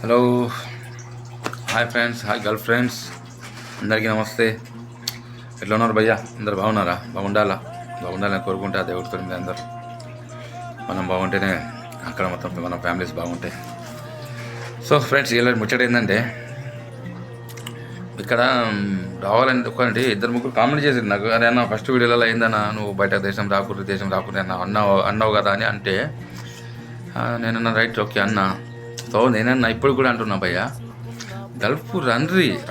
Hello, hi friends, hi girl friends, అందరికీ నమస్తే. ఎట్లా ఉన్నారు భయ్యా? అందరు బాగున్నారా? బాగుండాలని కోరుకుంటే ఆ దేవుడితో మీ అందరు మనం బాగుంటేనే అక్కడ మొత్తం మన ఫ్యామిలీస్ బాగుంటాయి. సో ఫ్రెండ్స్, ఇలా ముచ్చట ఏంటంటే ఇక్కడ రావాలని ఒకటి ఇద్దరు ముగ్గురు కామెంట్ చేసింది నాకు. అరే అన్న, ఫస్ట్ వీడియోలో అయిందన్నా నువ్వు బయట దేశం రాకూడదు అన్న అన్నావు కదా అని అంటే, నేనన్నా రైట్, ఓకే అన్న. సో నేనన్నా ఇప్పుడు కూడా అంటున్నా భయ్య, గల్ఫ్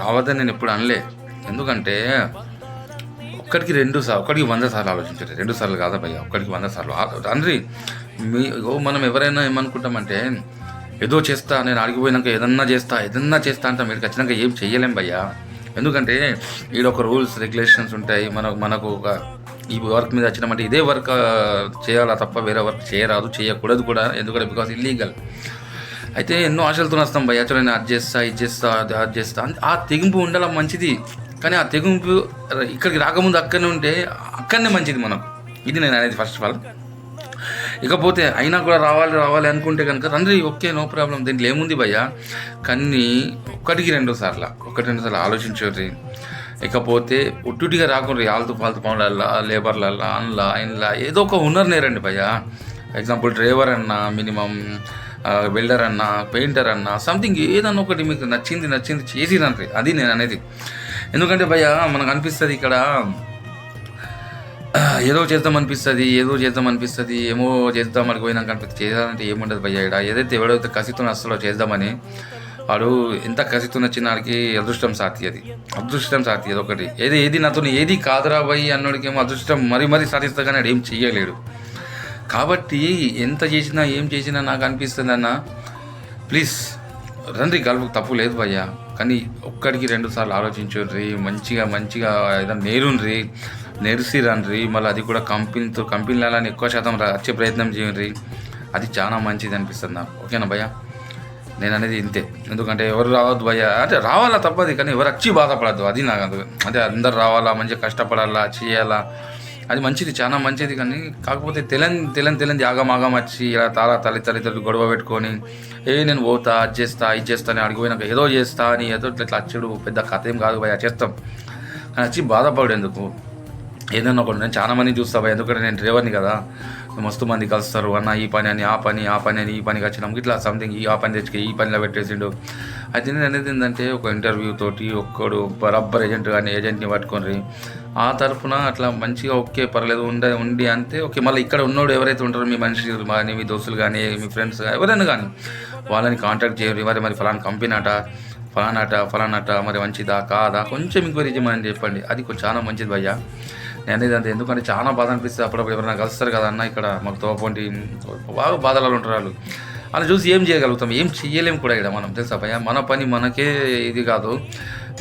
రావద్దని నేను ఎప్పుడు అనలే. ఎందుకంటే ఒక్కడికి 100 సార్లు ఆలోచించారు. 2 సార్లు కాదా భయ్య, ఒక్కడికి 100 సార్లు రండ్రి. మనం ఎవరైనా ఏమనుకుంటామంటే, ఏదో చేస్తా, నేను ఆడిగిపోయినాక ఏదన్నా చేస్తా అంటే మీరు ఖచ్చితంగా ఏం చెయ్యలేం భయ్య. ఎందుకంటే ఈడొక రూల్స్ రెగ్యులేషన్స్ ఉంటాయి. మనకు ఒక ఈ వర్క్ మీద వచ్చినామంటే ఇదే వర్క్ చేయాలా తప్ప వేరే వర్క్ చేయరాదు, చేయకూడదు కూడా. ఎందుకంటే బికాస్ ఇల్లీగల్. అయితే ఎన్నో ఆశలతో వస్తాం భయ్య, నేను అది చేస్తా ఆ తెగింపు ఉండాలి, మంచిది. కానీ ఆ తెగింపు ఇక్కడికి రాకముందు అక్కడనే మంచిది మనకు. ఇది నేను అనేది ఫస్ట్ ఆఫ్ ఆల్. ఇకపోతే అయినా కూడా రావాలి అనుకుంటే కనుక రండి, ఓకే, నో ప్రాబ్లం, దీంట్లో ఏముంది భయ్య. కానీ ఒకటికి 2 సార్లు ఆలోచించండి. ఇకపోతే ఒట్టుటిగా రాకుండా ఆల్తు ఫాల్తు పనులల్లా, లేబర్లల్లా, ఇండ్లా ఏదో ఒక హునర్ నేరండి భయ్య. ఎగ్జాంపుల్ డ్రైవర్ అన్నా, మినిమం వెల్డర్ అన్నా, పెయింటర్ అన్నా, సంథింగ్ ఏదన్నా ఒకటి మీకు నచ్చింది చేసిరండి. అది నేను అనేది. ఎందుకంటే భయ్య మనకు అనిపిస్తుంది ఇక్కడ ఏదో చేద్దాం అనిపిస్తుంది, ఏమో చేద్దాం అనిపోయినాక అనిపిస్తుంది. చేయాలంటే ఏముండదు భయ్య. ఇక్కడ ఎవడైతే కసితో వస్తాడో చేద్దామని, వాడు ఎంత కసితో వచ్చిన వాడికి అదృష్టం సాతి. అది ఒకటి. ఏది నాతో ఏది కాదురా భయ్ అన్నోడికేమో అదృష్టం మరీ సాధిస్తా, కానీ వాడు ఏం చెయ్యలేడు. కాబట్టి ఎంత చేసినా ఏం చేసినా నాకు అనిపిస్తుంది అన్న, ప్లీజ్ రండి, గల్ఫ్కి తప్పు లేదు భయ్య. కానీ ఒక్కడికి 2 సార్లు ఆలోచించుర్రి. మంచిగా ఏదైనా నేర్సి రండి. మళ్ళీ అది కూడా కంపెనీలని ఎక్కువ శాతం వచ్చే ప్రయత్నం చేయండి. అది చాలా మంచిది అనిపిస్తుంది నాకు. ఓకేనా భయ్య? నేను అనేది ఇంతే. ఎందుకంటే ఎవరు రావద్దు భయ్య, అంటే రావాలా తప్పది, కానీ ఎవరు వచ్చి బాధపడద్దు. అది నాకు అంటే అందరు రావాలా, మంచిగా కష్టపడాలా, చేయాలా, అది మంచిది, చాలా మంచిది. కానీ కాకపోతే తెలని ఆగమాగం వచ్చి ఇలా తల్లిదండ్రులు గొడవ పెట్టుకొని, నేను పోతా, అది చేస్తా అని అడిగిపోయినాక ఏదో చేస్తా అని ఏదో ఇట్లా వచ్చాడు. పెద్ద కథ ఏం కాదు భయ్య, చేస్తాం. కానీ వచ్చి బాధపడేందుకు ఏదన్నా ఒకటి. నేను చాలా మంది చూస్తా భయ్య, ఎందుకంటే నేను డ్రైవర్ని కదా. మస్తు మంది కలుస్తారు, అన్న ఈ పని అని ఆ పని అని ఈ పనికి వచ్చినాం, ఇట్లా సంథింగ్ ఆ పని తెచ్చుకు ఈ పనిలో పెట్టేసిండు. అయితే నేను అనేది ఏంటంటే, ఒక ఇంటర్వ్యూ తోటి ఒక్కడు బరాబర్ ఏజెంట్ని పట్టుకొని ఆ తరఫున అట్లా మంచిగా ఓకే పర్లేదు ఉండి అంతే ఓకే. మళ్ళీ ఇక్కడ ఉన్నోడు ఎవరైతే ఉంటారో, మీ మనుషులు కానీ, మీ దోస్తులు కానీ, మీ ఫ్రెండ్స్ ఎవరైనా కానీ, వాళ్ళని కాంటాక్ట్ చేయరు. మరి ఫలానా కంపెనీ ఫలానాట మరి మంచిదా కాదా కొంచెం ఎంక్వైరీ చేయమని చెప్పండి. అది చాలా మంచిది భయ్య. నేను అనేది అంతే. ఎందుకంటే చాలా బాధ అనిపిస్తుంది. అప్పుడప్పుడు ఎవరైనా కలుస్తారు కదా అన్న, ఇక్కడ మాకు తోపంటి బాగా బాధలు ఉంటారు. అలా చూసి ఏం చేయగలుగుతాం? ఏం చెయ్యలేము కూడా ఇక్కడ మనం, తెలుసా భయ్య. మన పని మనకే ఇది కాదు,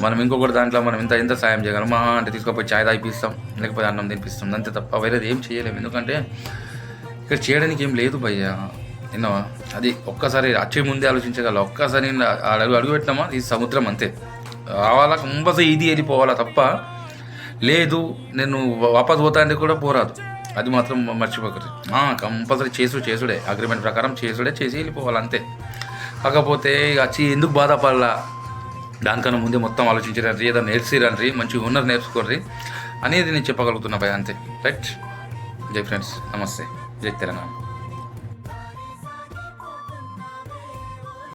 మనం ఇంకొకటి దాంట్లో మనం ఎంత సాయం చేయగలం. అంటే తీసుకుపోయి చాయ్ తాగిపిస్తాం, లేకపోతే అన్నం తినిపిస్తాం, అంతే తప్ప వేరేది ఏం చేయలేము. ఎందుకంటే ఇక్కడ చేయడానికి ఏం లేదు భయ్య. విన్నావా? అది ఒక్కసారి వచ్చే ముందే ఆలోచించగల. ఒక్కసారి అడుగు పెట్టినామా, ఈ సముద్రం అంతే. రావాలా కంపల్సరీ ఇది వెళ్ళిపోవాలా తప్ప లేదు నేను వాపస్ పోతా అంటే కూడా పోరాదు. అది మాత్రం మర్చిపోకరు. కంపల్సరీ చేసుడే, అగ్రిమెంట్ ప్రకారం చేసి వెళ్ళిపోవాలి అంతే. కాకపోతే వచ్చి ఎందుకు బాధపడాలా, దానికన్నా ముందే మొత్తం ఆలోచించరండి, ఏదో నేర్చిరండి, మంచి హునర్ నేర్చుకోర్రి అనేది నేను చెప్పగలుగుతున్నా భయ, అంతే. రైట్. జై ఫ్రెండ్స్, నమస్తే, జై తెలంగాణ.